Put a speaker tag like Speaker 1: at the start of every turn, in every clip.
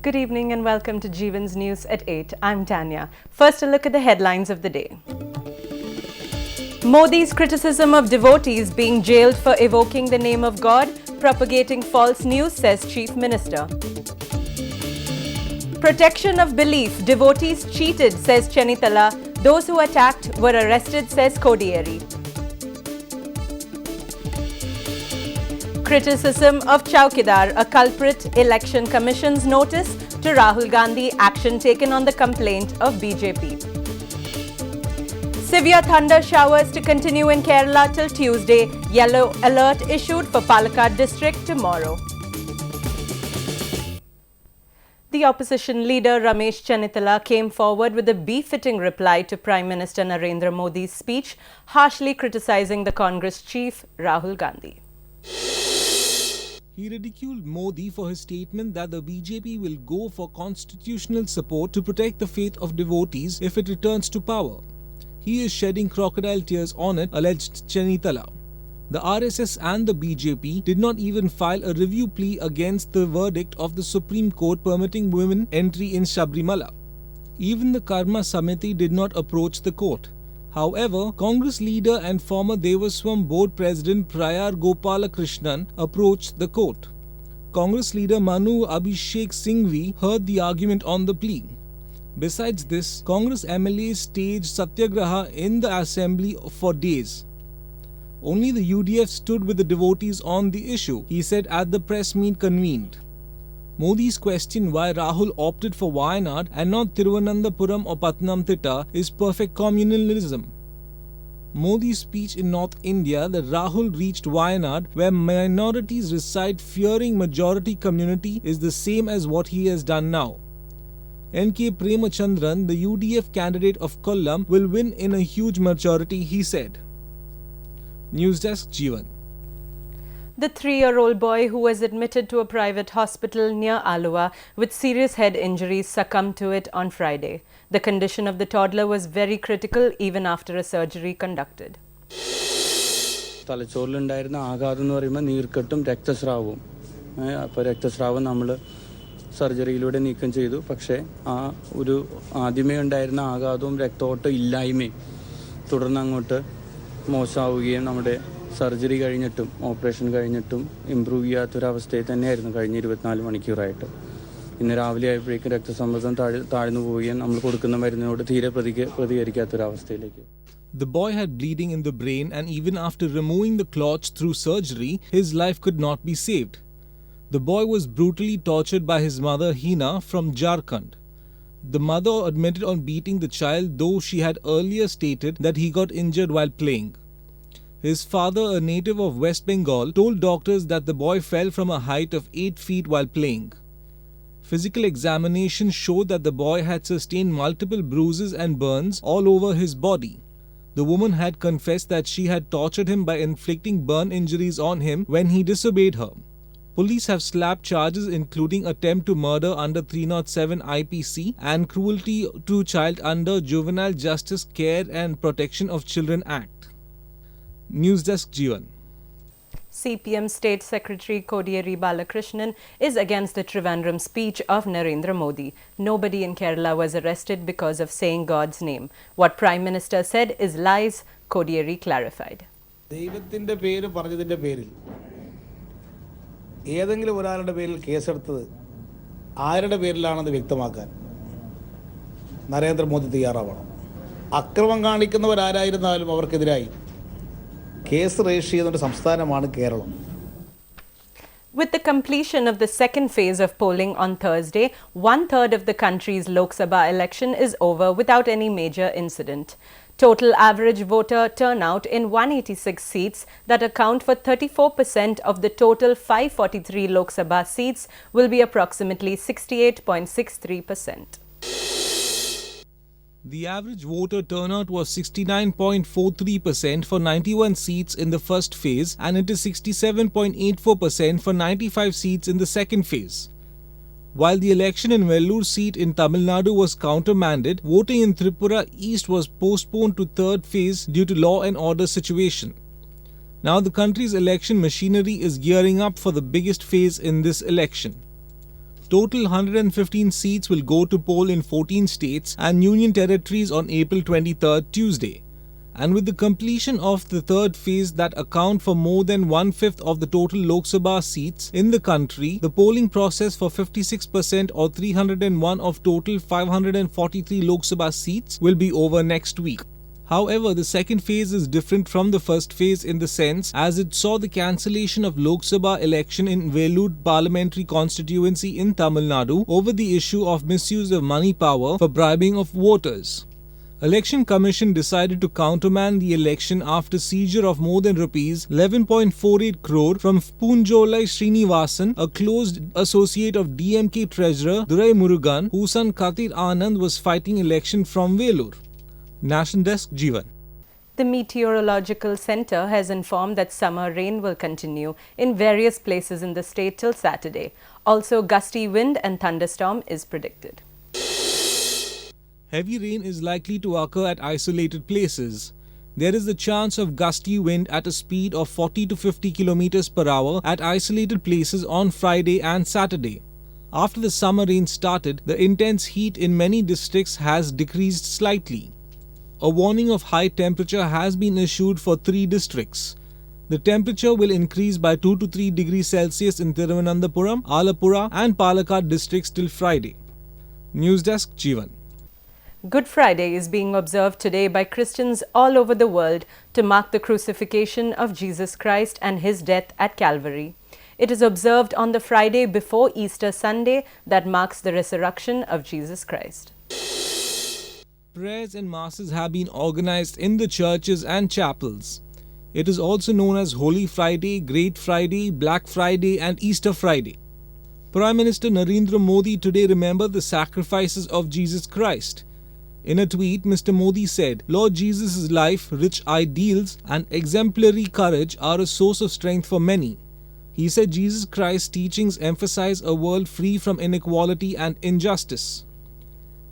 Speaker 1: Good evening and welcome to Jeevan's News at 8. I'm Tanya. First, a look at the headlines of the day. Modi's criticism of devotees being jailed for evoking the name of God, propagating false news, says Chief Minister. Protection of belief, devotees cheated, says Chenitala. Those who attacked were arrested, says Kodiyeri. Criticism of Chowkidar, a culprit, Election Commission's notice to Rahul Gandhi, action taken on the complaint of BJP. Severe thunder showers to continue in Kerala till Tuesday. Yellow alert issued for Palakkad district tomorrow. The opposition leader Ramesh Chennithala came forward with a befitting reply to Prime Minister Narendra Modi's speech, harshly criticizing the Congress chief Rahul Gandhi.
Speaker 2: He ridiculed Modi for his statement that the BJP will go for constitutional support to protect the faith of devotees if it returns to power. He is shedding crocodile tears on it, alleged Chenithala. The RSS and the BJP did not even file a review plea against the verdict of the Supreme Court permitting women entry in Sabrimala. Even the Karma Samiti did not approach the court. However, Congress leader and former Devaswam Board President Prayar Gopalakrishnan approached the court. Congress leader Manu Abhishek Singhvi heard the argument on the plea. Besides this, Congress MLAs staged satyagraha in the assembly for days. Only the UDF stood with the devotees on the issue, he said at the press meet convened. Modi's question why Rahul opted for Wayanad and not Thiruvananthapuram or Pathanamthitta is perfect communalism. Modi's speech in North India that Rahul reached Wayanad where minorities reside fearing majority community is the same as what he has done now. N.K. Premachandran, the UDF candidate of Kollam, will win in a huge majority, he said. News Desk, Jeevan.
Speaker 1: The 3-year-old boy who was admitted to a private hospital near Alua with serious head injuries succumbed to it on Friday. The condition of the toddler was very critical even after a surgery conducted.
Speaker 3: തലച്ചോറിലുണ്ടായിരുന്ന ആഘാതം എന്ന് പറയുമ്പോൾ നീർക്കെട്ടും രക്തസ്രാവവും അപ്പോൾ രക്തസ്രാവം നമ്മൾ സർജറിയിലൂടെ നീക്കം ചെയ്തു പക്ഷേ ആ ഒരു ആദ്യമേ ഉണ്ടായിരുന്ന ആഘാതവും രക്തോട്ടം ഇല്ലായ്മയും തുടർന്ന് അങ്ങോട്ട് മോശമാവുകയും നമ്മുടെ സർജറി കഴിഞ്ഞിട്ടും ഓപ്പറേഷൻ കഴിഞ്ഞിട്ടും ഇമ്പ്രൂവ് ചെയ്യാത്തൊരവസ്ഥയിൽ തന്നെയായിരുന്നു കഴിഞ്ഞ 24 മണിക്കൂറായിട്ട്. ഇന്ന് രാവിലെ ആയപ്പോഴേക്കും രക്തസമ്മർദ്ദം താഴ്ന്നു പോവുകയും നമ്മൾ കൊടുക്കുന്ന മരുന്നിനോട് തീരെ പ്രതികരിക്കാത്തൊരവസ്ഥയിലേക്ക്.
Speaker 2: The boy had bleeding in the brain and even after removing the clots through surgery, his life could not be saved. The boy was brutally tortured by his mother Hina from Jharkhand. The mother admitted on beating the child, though she had earlier stated that he got injured while playing. His father, a native of West Bengal, told doctors that the boy fell from a height of 8 feet while playing. Physical examination showed that the boy had sustained multiple bruises and burns all over his body. The woman had confessed that she had tortured him by inflicting burn injuries on him when he disobeyed her. Police have slapped charges including attempt to murder under 307 IPC and cruelty to child under Juvenile Justice Care and Protection of Children Act. News Desk, Jeevan.
Speaker 1: CPM State Secretary Kodiyeri Balakrishnan is against the Trivandrum speech of Narendra Modi. Nobody in Kerala was arrested because of saying God's name. What Prime Minister said is lies, Kodiyeri clarified.
Speaker 4: ദൈവത്തിൻ്റെ പേര് പറഞ്ഞതിൻ്റെ പേരിൽ ഏതെങ്കിലും ഒരാളുടെ പേരിൽ കേസെടുത്തത് ആരുടെ പേരിലാണെന്ന് വ്യക്തമാക്കാൻ നരേന്ദ്രമോദി തയ്യാറാവണം. അക്രമം കാണിക്കുന്നവരാരായിരുന്നാലും അവർക്കെതിരായി കേസ് രജിസ്റ്റർ ചെയ്യുന്ന സംസ്ഥാനമാണ് Keralam.
Speaker 1: With the completion of the second phase of polling on Thursday, 1/3 of the country's Lok Sabha election is over without any major incident. Total average voter turnout in 186 seats that account for 34% of the total 543 Lok Sabha seats will be approximately 68.63%.
Speaker 2: The average voter turnout was 69.43% for 91 seats in the first phase and it is 67.84% for 95 seats in the second phase. While the election in Vellore seat in Tamil Nadu was countermanded, voting in Tripura East was postponed to third phase due to law and order situation. Now the country's election machinery is gearing up for the biggest phase in this election. Total 115 seats will go to poll in 14 states and union territories on April 23rd, Tuesday. And with the completion of the third phase that account for more than one-fifth of the total Lok Sabha seats in the country, the polling process for 56% or 301 of total 543 Lok Sabha seats will be over next week. However, the second phase is different from the first phase in the sense as it saw the cancellation of Lok Sabha election in Vellore parliamentary constituency in Tamil Nadu over the issue of misuse of money power for bribing of voters. Election Commission decided to countermand the election after seizure of more than rupees 11.48 crore from Poonjolai Srinivasan, a close associate of DMK treasurer Durai Murugan, whose son Kathir Anand was fighting election from Vellore. National Desk, Jeevan.
Speaker 1: The Meteorological Center has informed that summer rain will continue in various places in the state till Saturday. Also, gusty wind and thunderstorm is predicted.
Speaker 2: Heavy rain is likely to occur at isolated places. There is the chance of gusty wind at a speed of 40 to 50 km per hour at isolated places on Friday and Saturday. After the summer rain started, the intense heat in many districts has decreased slightly. A warning of high temperature has been issued for 3 districts. The temperature will increase by 2 to 3 degrees Celsius in Thiruvananthapuram, Alappuzha and Palakkad districts till Friday. News Desk, Jeevan.
Speaker 1: Good Friday is being observed today by Christians all over the world to mark the crucifixion of Jesus Christ and his death at Calvary. It is observed on the Friday before Easter Sunday that marks the resurrection of Jesus Christ.
Speaker 2: Prayers and masses have been organized in the churches and chapels. It is also known as Holy Friday, Great Friday, Black Friday and Easter Friday. Prime Minister Narendra Modi today remembered the sacrifices of Jesus Christ. In a tweet, Mr. Modi said, Lord Jesus' life, rich ideals and exemplary courage are a source of strength for many. He said Jesus Christ's teachings emphasize a world free from inequality and injustice.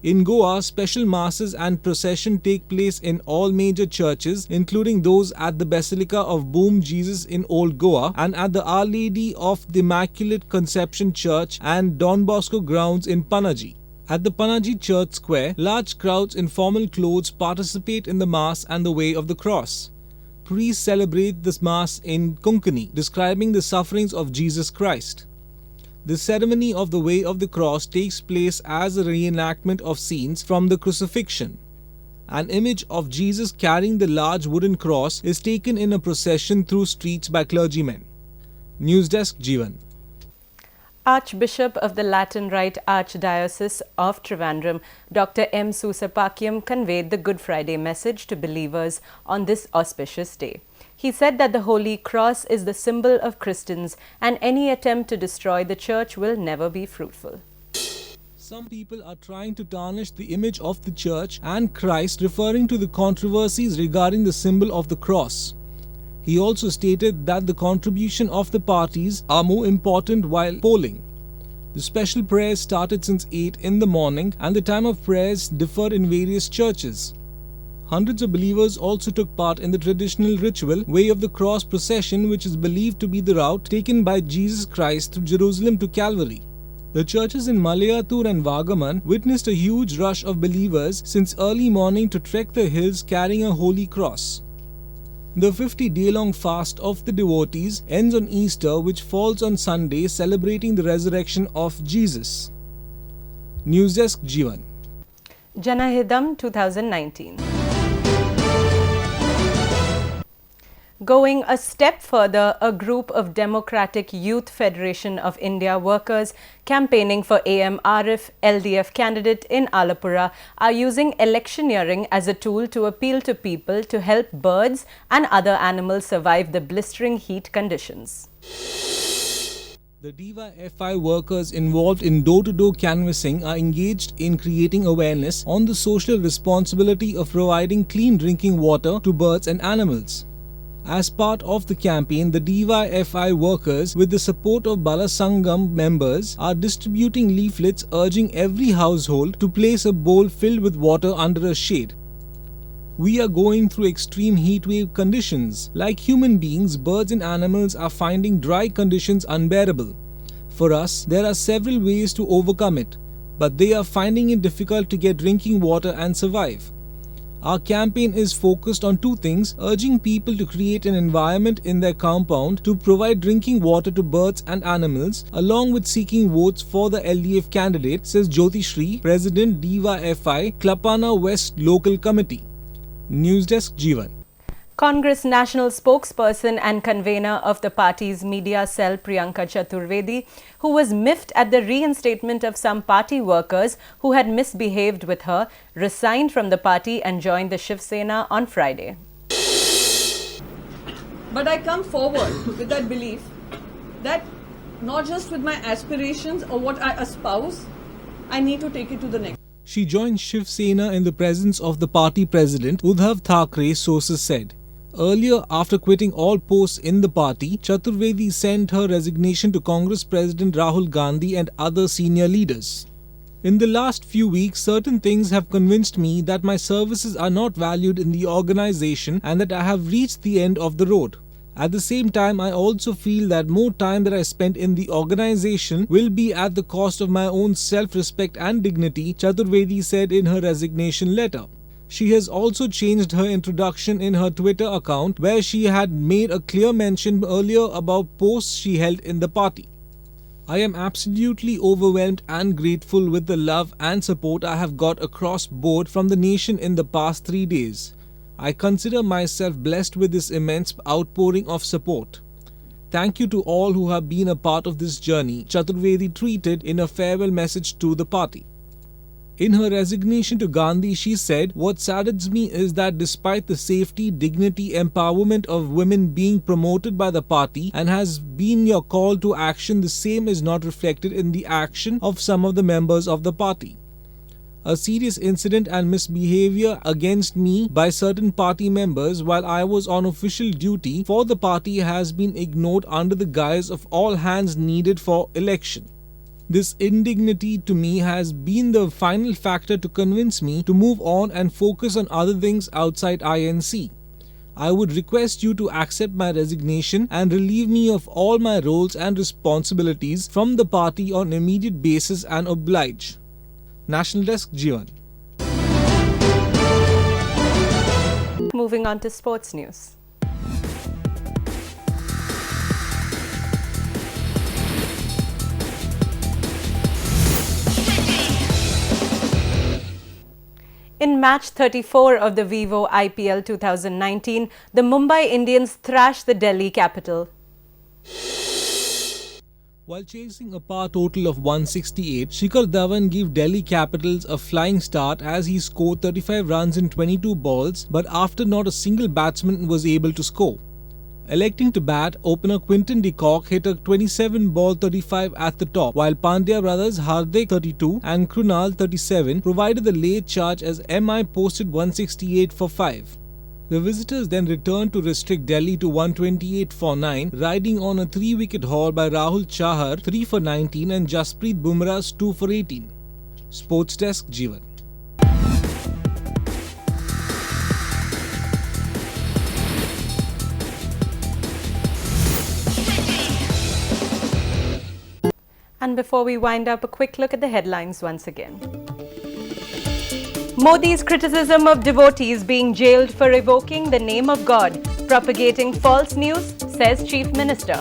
Speaker 2: In Goa, special masses and procession take place in all major churches, including those at the Basilica of Boom Jesus in Old Goa and at the Our Lady of the Immaculate Conception Church and Don Bosco grounds in Panaji. At the Panaji Church Square, large crowds in formal clothes participate in the Mass and the Way of the Cross. Priests celebrate this Mass in Konkani, describing the sufferings of Jesus Christ. The ceremony of the Way of the Cross takes place as a reenactment of scenes from the crucifixion. An image of Jesus carrying the large wooden cross is taken in a procession through streets by clergymen. News Desk, Jeevan.
Speaker 1: Archbishop of the Latin Rite Archdiocese of Trivandrum, Dr. M. Susapakyam, conveyed the Good Friday message to believers on this auspicious day. He said that the Holy Cross is the symbol of Christians and any attempt to destroy the Church will never be fruitful.
Speaker 2: Some people are trying to tarnish the image of the Church and Christ, referring to the controversies regarding the symbol of the cross. He also stated that the contribution of the parties are more important while polling. The special prayers started since 8 in the morning and the time of prayers differed in various churches. Hundreds of believers also took part in the traditional ritual Way of the Cross procession, which is believed to be the route taken by Jesus Christ through Jerusalem to Calvary. The churches in Malayalam and Vagaman witnessed a huge rush of believers since early morning to trek the hills carrying a holy cross. The 50-day-long fast of the devotees ends on Easter, which falls on Sunday, celebrating the resurrection of Jesus. News Desk, Jeevan.
Speaker 1: Janahidam 2019. Going a step further, a group of Democratic Youth Federation of India workers campaigning for AM Arif, LDF candidate in Alappuzha, are using electioneering as a tool to appeal to people to help birds and other animals survive the blistering heat conditions.
Speaker 2: The DYFI workers involved in door-to-door canvassing are engaged in creating awareness on the social responsibility of providing clean drinking water to birds and animals. As part of the campaign, the DYFI workers, with the support of Bala Sangam members, are distributing leaflets urging every household to place a bowl filled with water under a shade. We are going through extreme heatwave conditions. Like human beings, birds and animals are finding dry conditions unbearable. For us, there are several ways to overcome it, but they are finding it difficult to get drinking water and survive. Our campaign is focused on two things: urging people to create an environment in their compound to provide drinking water to birds and animals, along with seeking votes for the LDF candidate, says Jyoti Shri, President DYFI, Klapana West Local Committee. News Desk, Jeevan.
Speaker 1: Congress national spokesperson and convener of the party's media cell Priyanka Chaturvedi, who was miffed at the reinstatement of some party workers who had misbehaved with her, resigned from the party and joined the Shiv Sena on Friday.
Speaker 5: But I come forward with that belief that not just with my aspirations or what I espouse, I need to take it to the next.
Speaker 2: She joined Shiv Sena in the presence of the party president Uddhav Thackeray, sources said. Earlier, after quitting all posts in the party, Chaturvedi sent her resignation to Congress President Rahul Gandhi and other senior leaders. In the last few weeks, certain things have convinced me that my services are not valued in the organization and that I have reached the end of the road. At the same time, I also feel that more time that I spent in the organization will be at the cost of my own self-respect and dignity, Chaturvedi said in her resignation letter. She has also changed her introduction in her Twitter account, where she had made a clear mention earlier about posts she held in the party. I am absolutely overwhelmed and grateful with the love and support I have got across board from the nation in the past 3 days. I consider myself blessed with this immense outpouring of support. Thank you to all who have been a part of this journey, Chaturvedi tweeted in a farewell message to the party. In her resignation to Gandhi, she said, "What saddens me is that despite the safety, dignity, empowerment of women being promoted by the party and has been your call to action, the same is not reflected in the action of some of the members of the party. A serious incident and misbehavior against me by certain party members while I was on official duty for the party has been ignored under the guise of all hands needed for election. This indignity to me has been the final factor to convince me to move on and focus on other things outside INC. I would request you to accept my resignation and relieve me of all my roles and responsibilities from the party on immediate basis and oblige." National Desk, Jeevan.
Speaker 1: Moving on to sports news. In match 34 of the Vivo IPL 2019, the Mumbai Indians thrashed the Delhi Capital.
Speaker 2: While chasing a par total of 168, Shikhar Dhawan gave Delhi Capitals a flying start as he scored 35 runs in 22 balls, but after not a single batsman was able to score. Electing to bat, opener Quinton de Kock hit a 27-ball 35 at the top, while Pandya brothers Hardik 32 and Krunal 37 provided the late charge as MI posted 168 for 5. The visitors then returned to restrict Delhi to 128 for 9, riding on a 3-wicket haul by Rahul Chahar 3 for 19 and Jasprit Bumrah's 2 for 18. Sports Desk, Jeevan.
Speaker 1: And before we wind up, a quick look at the headlines once again. Modi's criticism of devotees being jailed for evoking the name of God, propagating false news, says Chief Minister.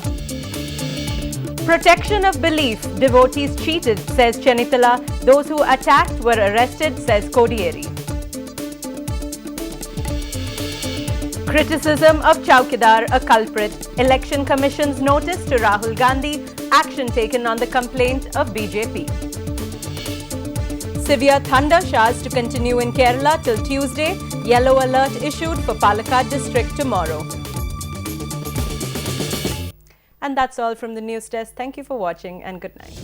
Speaker 1: Protection of belief, devotees cheated, says Chenitala. Those who attacked were arrested, says Kodieri. Criticism of Chowkidar, a culprit. Election Commission's notice to Rahul Gandhi. Action taken on the complaint of BJP. Severe thunder showers to continue in Kerala till Tuesday. Yellow alert issued for Palakkad district tomorrow. And that's all from the news desk. Thank you for watching and good night.